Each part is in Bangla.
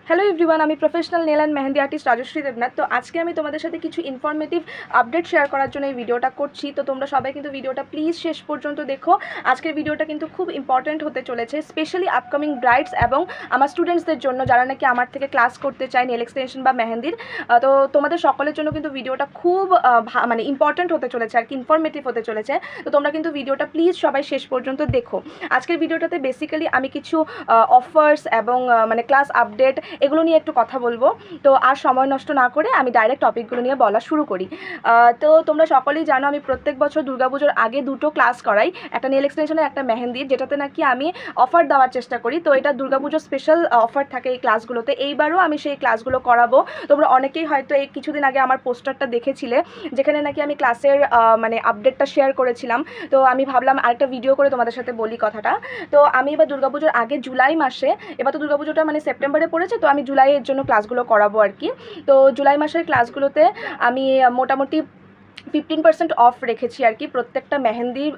হ্যালো এভরিওয়ান, আমি professional nail and mehndi artist Rajashree Debnath. তো আজকে আমি তোমাদের সাথে কিছু ইনফরমেটিভ আপডেট শেয়ার করার জন্য এই ভিডিওটা করছি। তো তোমরা সবাই কিন্তু ভিডিওটা প্লিজ শেষ পর্যন্ত দেখো। আজকের ভিডিওটা কিন্তু খুব ইম্পর্ট্যান্ট হতে চলেছে, স্পেশালি আপকামিং ব্রাইডস এবং আমার স্টুডেন্টসদের জন্য, যারা নাকি আমার থেকে ক্লাস করতে চায় নেল এক্সটেনশন বা মেহেন্দির। তো তোমাদের সকলের জন্য কিন্তু ভিডিওটা খুব মানে ইম্পর্ট্যান্ট হতে চলেছে আর কি, ইনফরমেটিভ হতে চলেছে। তো তোমরা কিন্তু ভিডিওটা প্লিজ সবাই শেষ পর্যন্ত দেখো। আজকের ভিডিওটাতে বেসিক্যালি আমি কিছু অফার্স এবং মানে ক্লাস আপডেট এগুলো নিয়ে একটু কথা বলবো। তো আর সময় নষ্ট না করে আমি ডাইরেক্ট টপিকগুলো নিয়ে বলা শুরু করি। তো তোমরা সকলেই জানো আমি প্রত্যেক বছর দুর্গাপুজোর আগে দুটো ক্লাস করাই, একটা নেল এক্সটেনশনের একটা মেহেন্দির, যেটাতে নাকি আমি অফার দেওয়ার চেষ্টা করি। তো এটা দুর্গাপুজোর স্পেশাল অফার থাকে এই ক্লাসগুলোতে। এইবারও আমি সেই ক্লাসগুলো করাবো। তোমরা অনেকেই হয়তো এই কিছুদিন আগে আমার পোস্টারটা দেখেছিলে, যেখানে নাকি আমি ক্লাসের মানে আপডেটটা শেয়ার করেছিলাম। তো আমি ভাবলাম আরেকটা ভিডিও করে তোমাদের সাথে বলি কথাটা। তো আমি এবার দুর্গাপুজোর আগে জুলাই মাসে, এবার তো দুর্গাপুজোটা মানে সেপ্টেম্বরে পড়েছে, তো আমি জুলাইয়ের জন্য ক্লাসগুলো করাবো আর কি। তো জুলাই মাসের ক্লাসগুলোতে আমি মোটামুটি 15% অফ রেখেছি আর কি প্রত্যেকটা মেহেন্দির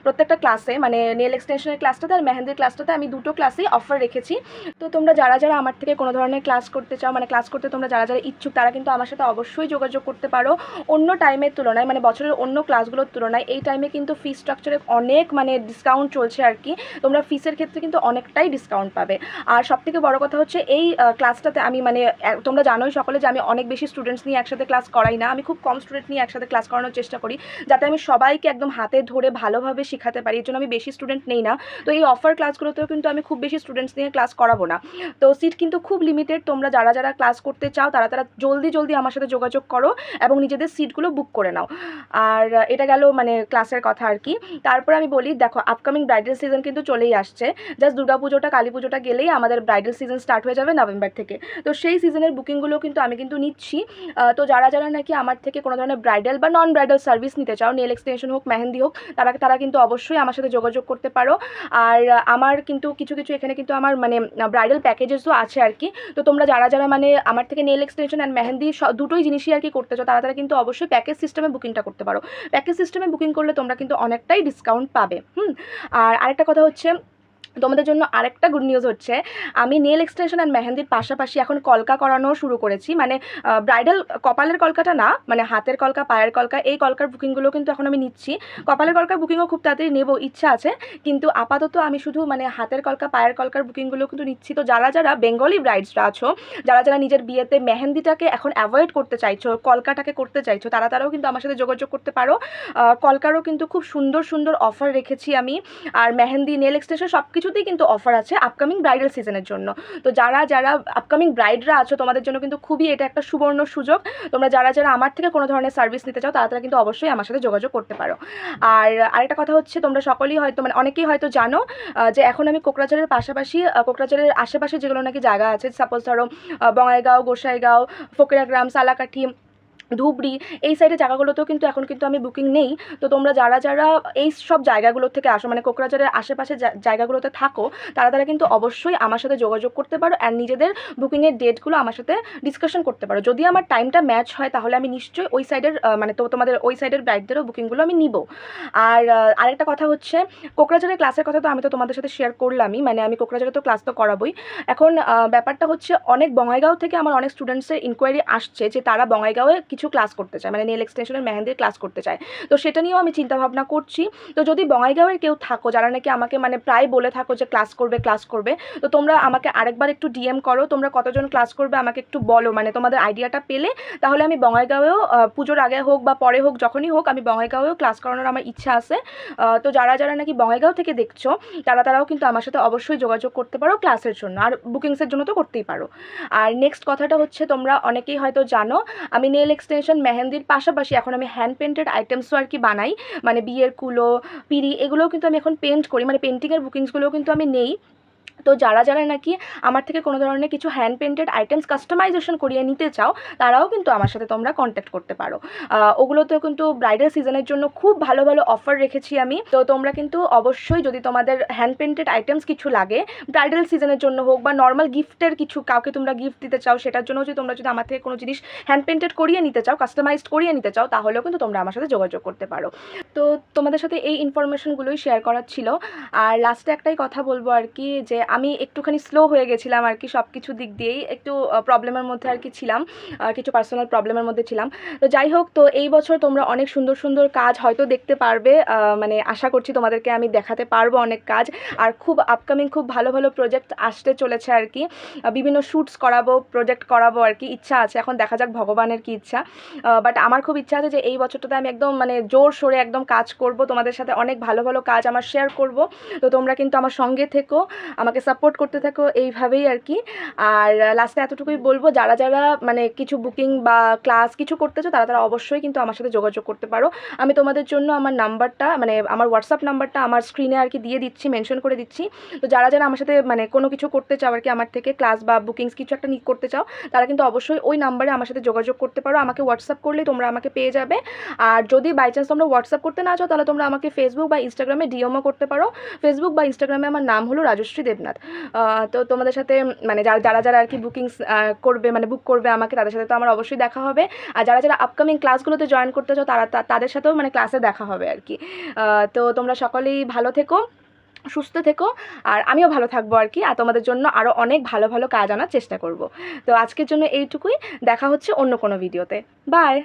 প্রত্যেকটা ক্লাসে, মানে নেল এক্সটেনশনের ক্লাসটাতে আর মেহেন্দির ক্লাসটাতে আমি দুটো ক্লাসেই অফার রেখেছি। তো তোমরা যারা যারা আমার থেকে কোনো ধরনের ক্লাস করতে চাও, মানে ক্লাস করতে তোমরা যারা যারা ইচ্ছুক, তারা কিন্তু আমার সাথে অবশ্যই যোগাযোগ করতে পারো। অন্য টাইমের তুলনায়, মানে বছরের অন্য ক্লাসগুলোর তুলনায় এই টাইমে কিন্তু ফি স্ট্রাকচারে অনেক মানে ডিসকাউন্ট চলছে আর কি। তোমরা ফিসের ক্ষেত্রে কিন্তু অনেকটাই ডিসকাউন্ট পাবে। আর সবথেকে বড় কথা হচ্ছে এই ক্লাসটাতে আমি মানে তোমরা জানোই সকলে যে আমি অনেক বেশি স্টুডেন্টস নিয়ে একসাথে ক্লাস করাই না, আমি খুব কম স্টুডেন্ট নিয়ে একসাথে ক্লাস করানোর চেষ্টা করি, যাতে আমি সবাইকে একদম হাতে ধরে ভালোভাবে শেখাতে পারি। এর জন্য আমি বেশি স্টুডেন্ট নেই না। তো এই অফার ক্লাসগুলোতেও কিন্তু আমি খুব বেশি স্টুডেন্টস নিয়ে ক্লাস করাবো না। তো সিট কিন্তু খুব লিমিটেড। তোমরা যারা যারা ক্লাস করতে চাও তারা তারা জলদি জলদি আমার সাথে যোগাযোগ করো এবং নিজেদের সিটগুলো বুক করে নাও। আর এটা গেল মানে ক্লাসের কথা আর কি। তারপর আমি বলি, দেখো আপকামিং ব্রাইডাল সিজন কিন্তু চলেই আসছে। জাস্ট দুর্গাপুজোটা কালী পুজোটা গেলেই আমাদের ব্রাইডাল সিজন স্টার্ট হয়ে যাবে নভেম্বর থেকে। তো সেই সিজনের বুকিংগুলো কিন্তু আমি কিন্তু নিচ্ছি। তো যারা যারা নাকি আমার থেকে কোনো ধরনের ব্রাইডাল বা নন ব্রাইডাল সার্ভিস নিতে চাও, নেল এক্সটেনশন হোক মেহেন্দি হোক, তারা কিন্তু অবশ্যই আমার সাথে যোগাযোগ করতে পারো। আর আমার কিন্তু কিছু কিছু এখানে কিন্তু আমার মানে ব্রাইডাল প্যাকেজেসও আছে আর কি। তো তোমরা যারা যারা মানে আমার থেকে নেল এক্সটেনশন অ্যান্ড মেহেন্দি দুটোই জিনিসই আর কি করতে চাও, তারা কিন্তু অবশ্যই প্যাকেজ সিস্টেমে বুকিংটা করতে পারো। প্যাকেজ সিস্টেমে বুকিং করলে তোমরা কিন্তু অনেকটাই ডিসকাউন্ট পাবে। আর আরেকটা কথা হচ্ছে, তোমাদের জন্য আরেকটা গুড নিউজ হচ্ছে, আমি নেল এক্সটেনশন অ্যান্ড মেহেন্দির পাশাপাশি এখন কলকা করানো শুরু করেছি। মানে ব্রাইডাল কপালের কলকাটা না, মানে হাতের কলকা, পায়ের কলকা, এই কলকার বুকিংগুলো কিন্তু এখন আমি নিচ্ছি। কপালের কলকার বুকিংও খুব তাড়াতাড়ি নেব, ইচ্ছা আছে। কিন্তু আপাতত আমি শুধু মানে হাতের কলকা, পায়ের কলকার বুকিংগুলো কিন্তু নিচ্ছি। তো যারা যারা বেঙ্গলি ব্রাইডসরা আছো, যারা যারা নিজের বিয়েতে মেহেন্দিটাকে এখন অ্যাভয়েড করতে চাইছো, কলকাটাকে করতে চাইছো, তারাও কিন্তু আমার সাথে যোগাযোগ করতে পারো। কলকারও কিন্তু খুব সুন্দর সুন্দর অফার রেখেছি আমি। আর মেহেন্দি, নেল এক্সটেনশন সব কিছুতেই কিন্তু অফার আছে আপকামিং ব্রাইডাল সিজনের জন্য। তো যারা যারা আপকামিং ব্রাইডরা আছো, তোমাদের জন্য কিন্তু খুবই এটা একটা সুবর্ণ সুযোগ। তোমরা যারা যারা আমার থেকে কোনো ধরনের সার্ভিস নিতে চাও, তারা কিন্তু অবশ্যই আমার সাথে যোগাযোগ করতে পারো। আর আরেকটা কথা হচ্ছে, তোমরা সকলেই হয়তো মানে অনেকেই হয়তো জানো যে এখন আমি কোকরাঝারের পাশাপাশি কোকরাঝারের আশেপাশে যেগুলো নাকি জায়গা আছে, সাপোজ ধরো বঙ্গাইগাঁও, গোসাইগাঁও, ফকিরাগ্রাম, সালাকাঠি, ধুবড়ি, এই সাইডে জায়গাগুলোতেও কিন্তু এখন কিন্তু আমি বুকিং নেই। তো তোমরা যারা যারা এই সব জায়গাগুলোর থেকে আসো, মানে কোকরাঝারের আশেপাশে জায়গাগুলোতে থাকো, তারা কিন্তু অবশ্যই আমার সাথে যোগাযোগ করতে পারো অ্যান্ড নিজেদের বুকিংয়ের ডেটগুলো আমার সাথে ডিসকাশন করতে পারো। যদি আমার টাইমটা ম্যাচ হয়, তাহলে আমি নিশ্চয়ই ওই সাইডের মানে তোমাদের ওই সাইডের ব্রাইডদেরও বুকিংগুলো আমি নিব। আর আরেকটা কথা হচ্ছে, কোকরাঝারের ক্লাসের কথা তো আমি তো তোমাদের সাথে শেয়ার করলামই, মানে আমি কোকরাঝারে তো ক্লাস তো করাবোই। এখন ব্যাপারটা হচ্ছে, অনেক বঙ্গাইগাঁও থেকে আমার অনেক স্টুডেন্টসের ইনকোয়ারি আসছে যে তারা বঙ্গাইগাঁওয়ে কিছু ক্লাস করতে চায়, মানে নেল এক্সটেনশনের মেহেন্দির ক্লাস করতে চায়। তো সেটা নিয়েও আমি চিন্তাভাবনা করছি। তো যদি বঙ্গাইগাঁওয়ের কেউ থাকো, যারা নাকি আমাকে মানে প্রায় বলে থাকো যে ক্লাস করবে, তো তোমরা আমাকে আরেকবার একটু ডিএম করো, তোমরা কতজন ক্লাস করবে আমাকে একটু বলো, মানে তোমাদের আইডিয়াটা পেলে তাহলে আমি বঙ্গাইগাঁওয়েও পুজোর আগে হোক বা পরে হোক, যখনই হোক, আমি বঙ্গাইগাঁওয়েও ক্লাস করানোর আমার ইচ্ছা আছে। তো যারা যারা নাকি বঙ্গাইগাঁও থেকে দেখছো, তারাও কিন্তু আমার সাথে অবশ্যই যোগাযোগ করতে পারো ক্লাসের জন্য, আর বুকিংসের জন্য তো করতেই পারো। আর নেক্সট কথাটা হচ্ছে, তোমরা অনেকেই হয়তো জানো আমি নেল এক্সটেনশন মেহেন্দির পাশাপাশি এখন আমি হ্যান্ড পেন্টেড আইটেমসও আর কি বানাই। মানে বিয়ের কুলো, পিড়ি, এগুলোও কিন্তু আমি এখন পেন্ট করি, মানে পেন্টিংয়ের বুকিংসগুলোও কিন্তু আমি নেই। তো যারা যারা নাকি আমার থেকে কোনো ধরনের কিছু হ্যান্ড পেন্টেড আইটেমস কাস্টমাইজেশন করিয়ে নিতে চাও, তারাও কিন্তু আমার সাথে তোমরা কন্ট্যাক্ট করতে পারো। ওগুলোতেও কিন্তু ব্রাইডাল সিজনের জন্য খুব ভালো ভালো অফার রেখেছি আমি। তো তোমরা কিন্তু অবশ্যই, যদি তোমাদের হ্যান্ড পেন্টেড আইটেমস কিছু লাগে ব্রাইডাল সিজনের জন্য হোক, বা নর্মাল গিফটের কিছু কাউকে তোমরা গিফট দিতে চাও, সেটার জন্য যদি তোমরা আমার থেকে কোনো জিনিস হ্যান্ড পেন্টেড করিয়ে নিতে চাও, কাস্টমাইজড করিয়ে নিতে চাও, তাহলেও কিন্তু তোমরা আমার সাথে যোগাযোগ করতে পারো। তো তোমাদের সাথে এই ইনফরমেশনগুলোই শেয়ার করার ছিল। আর লাস্টে একটাই কথা বলবো আর কি, যে আমি একটুখানি স্লো হয়ে গেছিলাম আর কি, সব কিছু দিক দিয়েই একটু প্রবলেমের মধ্যে আর কি ছিলাম, কিছু পার্সোনাল প্রবলেমের মধ্যে ছিলাম। তো যাই হোক, তো এই বছর তোমরা অনেক সুন্দর সুন্দর কাজ হয়তো দেখতে পারবে, মানে আশা করছি তোমাদেরকে আমি দেখাতে পারবো অনেক কাজ। আর খুব আপকামিং খুব ভালো ভালো প্রজেক্ট আসতে চলেছে আর কি, বিভিন্ন শ্যুটস করাবো, প্রজেক্ট করাবো আর কি, ইচ্ছা আছে, এখন দেখা যাক ভগবানের কি ইচ্ছা। বাট আমার খুব ইচ্ছা আছে যে এই বছরটাতে আমি একদম মানে জোর সোরে একদম কাজ করব, তোমাদের সাথে অনেক ভালো ভালো কাজ আমার শেয়ার করব। তো তোমরা কিন্তু আমার সঙ্গে থেকো, আমাকে সাপোর্ট করতে থাকো এইভাবেই আর কি। আর লাস্টে এতটুকুই বলবো, যারা যারা মানে কিছু বুকিং বা ক্লাস কিছু করতেছো তারা তারা অবশ্যই কিন্তু আমার সাথে যোগাযোগ করতে পারো। আমি তোমাদের জন্য আমার নাম্বারটা, মানে আমার হোয়াটসঅ্যাপ নাম্বারটা আমার স্ক্রিনে আর কি দিয়ে দিচ্ছি, মেনশন করে দিচ্ছি। তো যারা যারা আমার সাথে মানে কোনো কিছু করতে চাও আর কি, আমার থেকে ক্লাস বা বুকিংস কিছু একটা করতে চাও, তারা কিন্তু অবশ্যই ওই নাম্বারে আমার সাথে যোগাযোগ করতে পারো। আমাকে হোয়াটসঅ্যাপ করলেই তোমরা আমাকে পেয়ে যাবে। আর যদি বাই চান্স তোমরা হোয়াটসঅ্যাপ করতে না চাও, তাহলে তোমরা আমাকে ফেসবুক বা ইনস্টাগ্রামে ডিএমও করতে পারো। ফেসবুক বা ইনস্টাগ্রামে আমার নাম হলো রাজশ্রী দেবনাথ। তো তোমাদের সাথে মানে যারা যারা আর কি বুকিংস করবে, মানে বুক করবে আমাকে, তাদের সাথে তো আমার অবশ্যই দেখা হবে। আর যারা যারা আপকামিং ক্লাসগুলোতে জয়েন করতে চাও, তাদের সাথেও মানে ক্লাসে দেখা হবে আর কি। তো তোমরা সকলেই ভালো থেকো, সুস্থ থেকো, আর আমিও ভালো থাকবো আর কি। আর তোমাদের জন্য আরও অনেক ভালো ভালো কাজ আনার চেষ্টা করব। তো আজকের জন্য এইটুকুই, দেখা হচ্ছে অন্য কোনো ভিডিওতে। বাই।